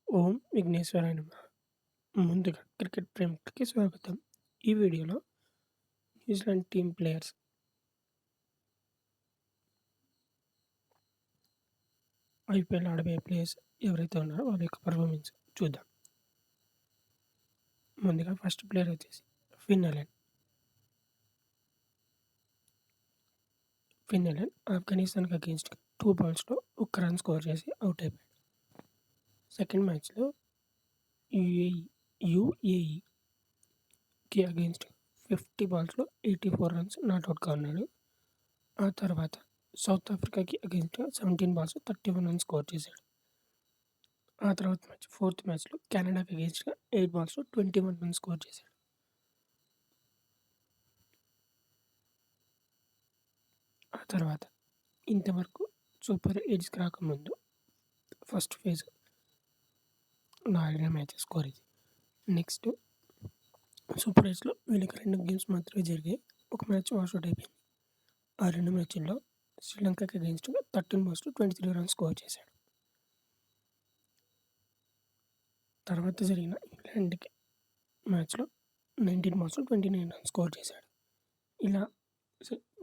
ఓం విఘ్నేశ్వరాయ నమః. ముందుగా క్రికెట్ ప్రేమికులకి స్వాగతం. ఈ వీడియోలో న్యూజిలాండ్ టీమ్ ప్లేయర్స్ ఐపీఎల్ ఆడబోయే ప్లేయర్స్ ఎవరైతే ఉన్నారో వాళ్ళ యొక్క పర్ఫార్మెన్స్ చూద్దాం. ముందుగా ఫస్ట్ ప్లేయర్ వచ్చేసి ఫిన్ అలెన్. ఆఫ్ఘనిస్తాన్కి అగెన్స్ట్ 2 బాల్స్లో 1 రన్ స్కోర్ చేసి అవుట్ అయిపోయాడు. సెకండ్ మ్యాచ్లో యూఏఈకి అగెన్స్ట్ 50 బాల్స్లో 84 రన్స్ నాట్అవుట్గా ఉన్నాడు. ఆ తర్వాత సౌత్ ఆఫ్రికాకి అగెన్స్ట్‌గా 17 బాల్స్‌లో 31 రన్స్ స్కోర్ చేశాడు. ఆ తర్వాత ఫోర్త్ మ్యాచ్‌లో కెనడాకి అగెన్స్ట్‌గా 8 బాల్స్‌లో 21 రన్స్ స్కోర్ చేశాడు. ఆ తర్వాత ఇంతవరకు సూపర్ 8కి రాకముందు ఫస్ట్ ఫేజ్‌లో ఆడిన మ్యాచెస్ స్కోర్ ఇది. నెక్స్ట్ సూపర్ 8లో వీళ్ళకి 2 గేమ్స్ మాత్రమే జరిగాయి. ఒక మ్యాచ్ వాషౌట్ అయిపోయింది. ఆ 2 మ్యాచ్‌ల్లో శ్రీలంకకి అగెన్స్ట్‌గా 13 బాల్స్‌లో 23 రన్స్ స్కోర్ చేశాడు. తర్వాత జరిగిన ఇంగ్లాండ్‌కి మ్యాచ్‌లో 19 బాల్స్‌లో 29 రన్స్ స్కోర్ చేశాడు. ఇలా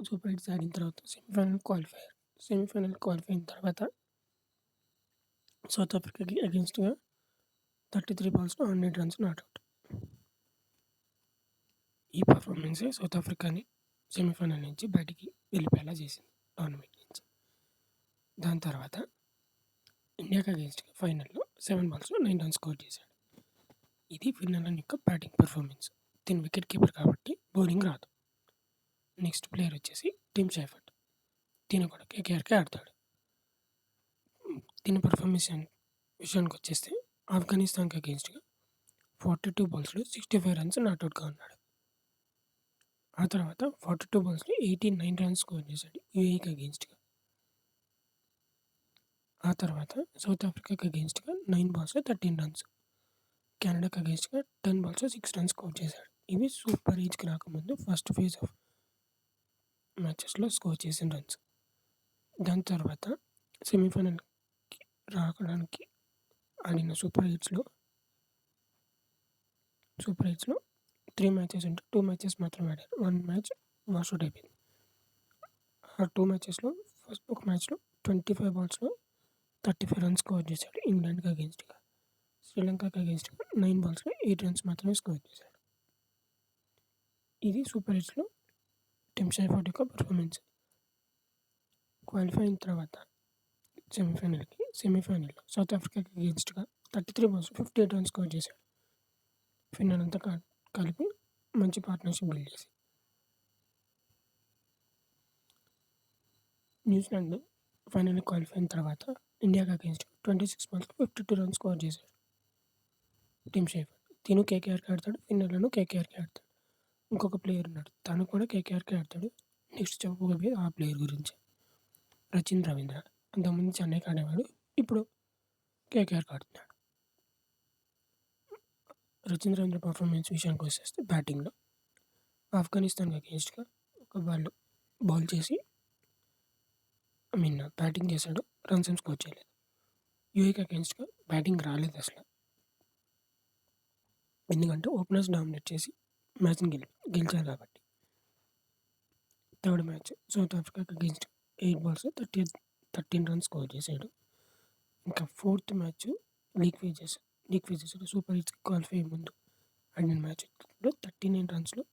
సూపర్ 8 ఆడిన తర్వాత సెమీఫైనల్ క్వాలిఫై అయిన తర్వాత సౌత్ ఆఫ్రికాకి అగెన్స్ట్‌గా 33 బాల్స్‌లో 100 రన్స్ నాట్అవుట్. ఈ పర్ఫార్మెన్సే సౌత్ ఆఫ్రికాని సెమీఫైనల్ నుంచి బయటికి వెళ్ళిపోయేలా చేసింది టోర్నమెంట్ నుంచి. దాని తర్వాత ఇండియాకి అగెన్స్ట్‌గా ఫైనల్‌లో 7 బాల్స్‌లో 9 రన్స్ స్కోర్ చేశాడు. ఇది ఫిన్ అలెన్ యొక్క బ్యాటింగ్ పర్ఫార్మెన్స్. తిను వికెట్ కీపర్ కాబట్టి బౌలింగ్ రాదు. నెక్స్ట్ ప్లేయర్ వచ్చేసి టిమ్ షైఫర్ట్. తిను కూడా కేకేఆర్‌కే ఆడతాడు. తిని పర్ఫార్మెన్స్ విషయానికి వచ్చేస్తే ఆఫ్ఘనిస్తాన్కి అగెన్స్ట్‌గా 42 బాల్స్‌లో 65 రన్స్ నాట్అవుట్‌గా ఉన్నాడు. ఆ తర్వాత 42 బాల్స్‌లో 89 రన్స్ స్కోర్ చేశాడు యూఏఈకి అగెన్స్ట్‌గా. ఆ తర్వాత సౌత్ ఆఫ్రికాకి అగెన్స్ట్‌గా 9 బాల్స్‌లో 13 రన్స్. కెనడాకి అగెన్స్ట్‌గా 10 బాల్స్‌లో 6 రన్స్ స్కోర్ చేశాడు. ఇవి సూపర్ 8కి రాకముందు ఫస్ట్ ఫేజ్ ఆఫ్ మ్యాచెస్‌లో స్కోర్ చేసిన రన్స్. దాని తర్వాత సెమీఫైనల్‌కి రావడానికి ఆడిన సూపర్ 8లో 3 మ్యాచెస్ ఉంటే 2 మ్యాచెస్ మాత్రమే ఆడారు. 1 మ్యాచ్ వాషౌట్ అయిపోయింది. ఆ 2 మ్యాచెస్‌లో ఒక మ్యాచ్‌లో 25 బాల్స్‌లో 35 రన్స్ స్కోర్ చేశాడు ఇంగ్లాండ్‌కి అగెన్స్ట్‌గా. శ్రీలంకకి అగెన్స్ట్‌గా 9 బాల్స్‌లో 8 రన్స్ మాత్రమే స్కోర్ చేశాడు. ఇది సూపర్ 8లో టిమ్ షైఫర్ట్ యొక్క పర్ఫార్మెన్స్. క్వాలిఫై అయిన తర్వాత సెమీఫైనల్‌లో సౌత్ ఆఫ్రికాకి అగెన్స్ట్‌గా 33 బాల్స్‌లో 58 రన్స్ స్కోర్ చేశాడు. ఫిన్నర్ అంతా కలిపి మంచి పార్ట్నర్‌షిప్ బిల్డ్ చేసి. న్యూజిలాండ్ ఫైనల్‌కి క్వాలిఫై అయిన తర్వాత ఇండియాకి అగెన్స్ట్‌గా 26 బాల్స్‌లో 52 రన్స్ స్కోర్ చేశాడు టిమ్ షైఫర్ట్. తిను కేకేఆర్‌కి ఆడతాడు. ఫిన్నర్‌లోనూ కేకేఆర్‌కి ఆడతాడు. ఇంకొక ప్లేయర్ ఉన్నాడు. తను కూడా కేకేఆర్‌కే ఆడతాడు. నెక్స్ట్ చెప్పబోయేది ఆ ప్లేయర్ గురించి. రచిన్ రవీంద్ర. అంతకుముందు చెన్నైకి ఆడేవాడు. ఇప్పుడు కేకేఆర్‌కి ఆడుతున్నాడు. రచిన్ రవీంద్ర పర్ఫార్మెన్స్ విషయానికి వచ్చేస్తే బ్యాటింగ్‌లో ఆఫ్ఘనిస్తాన్‌కి అగెన్స్ట్‌గా ఒక బౌల్ చేసి బ్యాటింగ్ చేశాడు. రన్స్ ఏం స్కోర్ చేయలేదు. యూఏఈకి అగెన్స్ట్‌గా బ్యాటింగ్ రాలేదు అసలు. ఎందుకంటే ఓపెనర్స్ డామినేట్ చేసి మ్యాచ్‌ని గెలిచారు కాబట్టి. థర్డ్ మ్యాచ్ సౌత్ ఆఫ్రికాకి అగెన్స్ట్ 8 బాల్స్ 13 రన్స్ స్కోర్ చేశాడు. ఇంకా fourth match league phases super 8కి క్వాలిఫై అయ్యే ముందు ఆడిన మ్యాచ్లో 39 రన్స్‌లో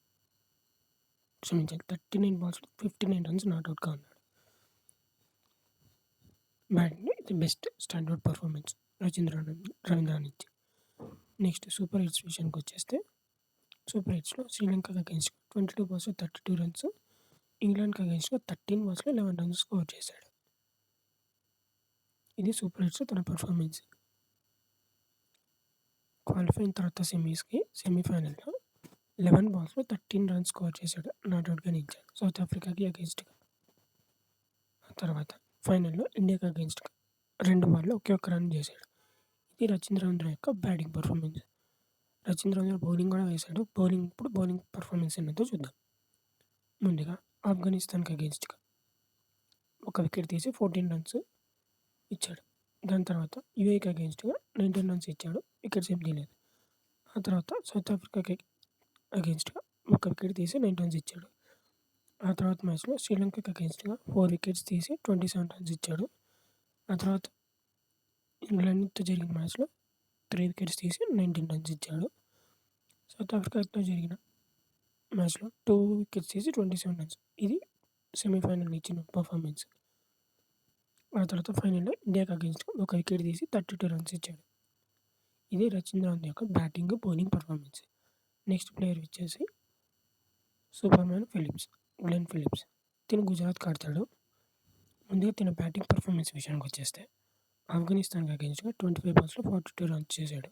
39 బాల్స్‌లో 59 రన్స్ నాట్అవుట్‌గా ఉన్నాడు. బ్యాటింగ్‌లో ఇది బెస్ట్ స్టాండర్డ్ పర్ఫార్మెన్స్ రవీంద్ర నుంచి. నెక్స్ట్ సూపర్ 8 విషయానికి వచ్చేస్తే సూపర్ 8లో శ్రీలంకకి అగెన్స్ట్ 22 బాల్స్‌లో 32 రన్స్. ఇంగ్లాండ్‌కి అగెన్స్ట్‌గా 13 బాల్స్‌లో 11 రన్స్ స్కోర్ చేశాడు. ఇది సూపర్ 8లో తన పర్ఫార్మెన్స్. క్వాలిఫై అయిన తర్వాత సెమీఫైనల్‌లో 11 బాల్స్‌లో 13 రన్స్ స్కోర్ చేశాడు. నాట్అవుట్‌గా నిలిచాడు సౌత్ ఆఫ్రికాకి అగెన్స్ట్‌గా. ఆ తర్వాత ఫైనల్‌లో ఇండియాకి అగెన్స్ట్‌గా 2 బాల్‌లో ఒకే ఒక్క రన్ చేశాడు. ఇది రచిన్ రవీంద్ర యొక్క batting performance. Rachin Ravindra bowling కూడా వేశాడు. బౌలింగ్ పర్ఫార్మెన్స్ ఏంటో చూద్దాం. ముందుగా ఆఫ్ఘనిస్తాన్కి అగెన్స్ట్‌గా ఒక వికెట్ తీసి 14 రన్స్ ఇచ్చాడు. దాని తర్వాత యూఏఈకి అగెయిన్స్ట్‌గా 19 రన్స్ ఇచ్చాడు. వికెట్స్ ఏం తీయలేదు. ఆ తర్వాత సౌత్ ఆఫ్రికాకి అగెయిన్స్ట్‌గా ఒక వికెట్ తీసి 9 రన్స్ ఇచ్చాడు. ఆ తర్వాత మ్యాచ్‌లో శ్రీలంకకి అగెయిన్స్ట్‌గా 4 వికెట్స్ తీసి 27 రన్స్ ఇచ్చాడు. ఆ తర్వాత ఇంగ్లాండ్‌తో జరిగిన మ్యాచ్‌లో 3 వికెట్స్ తీసి 19 రన్స్ ఇచ్చాడు. సౌత్ ఆఫ్రికాతో జరిగిన మ్యాచ్‌లో 2 వికెట్స్ తీసి 27 రన్స్. ఇది సెమీఫైనల్‌లో ఇచ్చిన పర్ఫార్మెన్స్. ఆ తర్వాత ఫైనల్‌లో ఇండియాకి అగెయిన్స్ట్‌గా ఒక వికెట్ తీసి 32 రన్స్ ఇచ్చాడు. ఇది రచీంద్రన్ యొక్క batting, bowling performance. Next player వచ్చేసి సూపర్‌మ్యాన్ ఫిలిప్స్, గ్లెన్ ఫిలిప్స్. తిను గుజరాత్‌కి ఆడతాడు. ముందుగా తిన బ్యాటింగ్ పర్ఫార్మెన్స్ విషయానికి వచ్చేస్తే ఆఫ్ఘనిస్తాన్‌కి అగెయిన్స్ట్‌గా 25 బాల్స్‌లో 42 రన్స్ చేశాడు.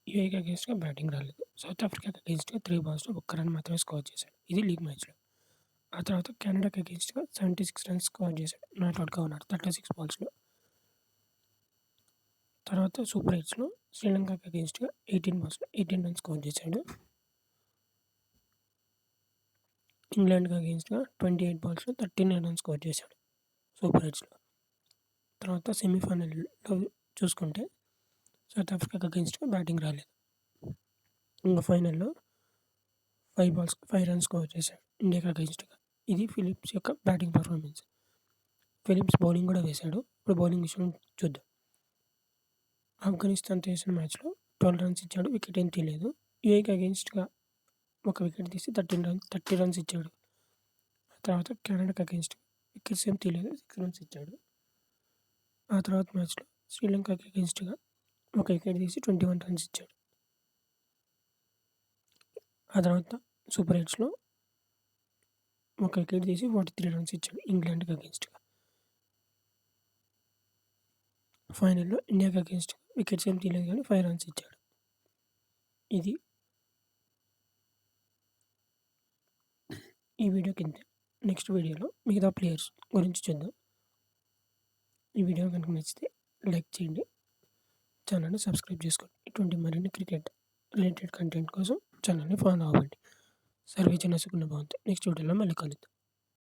యూఏఈకి అగెయిన్స్ట్‌గా బ్యాటింగ్ రాలేదు. సౌత్ ఆఫ్రికాకి అగెయిన్స్ట్‌గా 3 బాల్స్‌లో ఒక్క రన్ మాత్రమే స్కోర్ చేశాడు. ఇది లీగ్ మ్యాచ్‌లో. ఆ తర్వాత కెనడాకి అగెయిన్స్ట్‌గా 76 రన్స్ స్కోర్ చేశాడు. నాట్‌ఔట్‌గా ఉన్నాడు 36 బాల్స్‌లో. తర్వాత సూపర్ ఎయిట్స్‌లో శ్రీలంకకి అగెయిన్స్ట్‌గా 18 బాల్స్‌లో 18 రన్స్ స్కోర్ చేశాడు. ఇంగ్లాండ్‌కి అగెయిన్స్ట్‌గా 28 బాల్స్‌లో 39 రన్స్ స్కోర్ చేశాడు సూపర్ ఎయిట్స్‌లో. తర్వాత సెమీఫైనల్‌లో చూసుకుంటే సౌత్ ఆఫ్రికాకి అగెయిన్స్ట్‌గా బ్యాటింగ్ రాలేదు. ఇంక ఫైనల్‌లో 5 రన్స్ స్కోర్ చేశాడు ఇండియాకి అగెయిన్స్ట్‌గా. ఇది ఫిలిప్స్ యొక్క బ్యాటింగ్ పర్ఫార్మెన్స్. ఫిలిప్స్ బౌలింగ్ కూడా వేశాడు. ఇప్పుడు బౌలింగ్ విషయం చూద్దాం. ఆఫ్ఘనిస్తాన్‌తో చేసిన మ్యాచ్‌లో 12 రన్స్ ఇచ్చాడు. వికెట్ ఏం తీయలేదు. యూఏఈకి అగెయిన్స్ట్‌గా ఒక వికెట్ తీసి 30 రన్స్ ఇచ్చాడు. ఆ తర్వాత కెనడాకి అగెయిన్స్ట్‌గా వికెట్స్ ఏం తీయలేదు. 6 రన్స్ ఇచ్చాడు. ఆ తర్వాత మ్యాచ్‌లో శ్రీలంకకి అగెయిన్స్ట్‌గా ఒక వికెట్ తీసి 21 రన్స్ ఇచ్చాడు. ఆ తర్వాత సూపర్ ఎయిట్స్‌లో ఒక వికెట్ తీసి 43 రన్స్ ఇచ్చాడు ఇంగ్లాండ్‌కి అగెయిన్స్ట్‌గా. ఫైనల్‌లో ఇండియాకి అగెయిన్స్ట్‌గా వికెట్స్ ఏం తీయలేదు కానీ 5 రన్స్ ఇచ్చాడు. ఇది ఈ వీడియోకి ఇంతే. నెక్స్ట్ వీడియోలో మిగతా ప్లేయర్స్ గురించి చూద్దాం. ఈ వీడియో కనుక నచ్చితే లైక్ చేయండి. ఛానల్ని సబ్స్క్రైబ్ చేసుకోండి. ఇటువంటి మరిన్ని క్రికెట్ రిలేటెడ్ కంటెంట్ కోసం ఛానల్ని ఫాలో అవ్వండి. సర్వే జన సుఖినో భవంతు. నెక్స్ట్ వీడియోలో మళ్ళీ కలుద్దాం.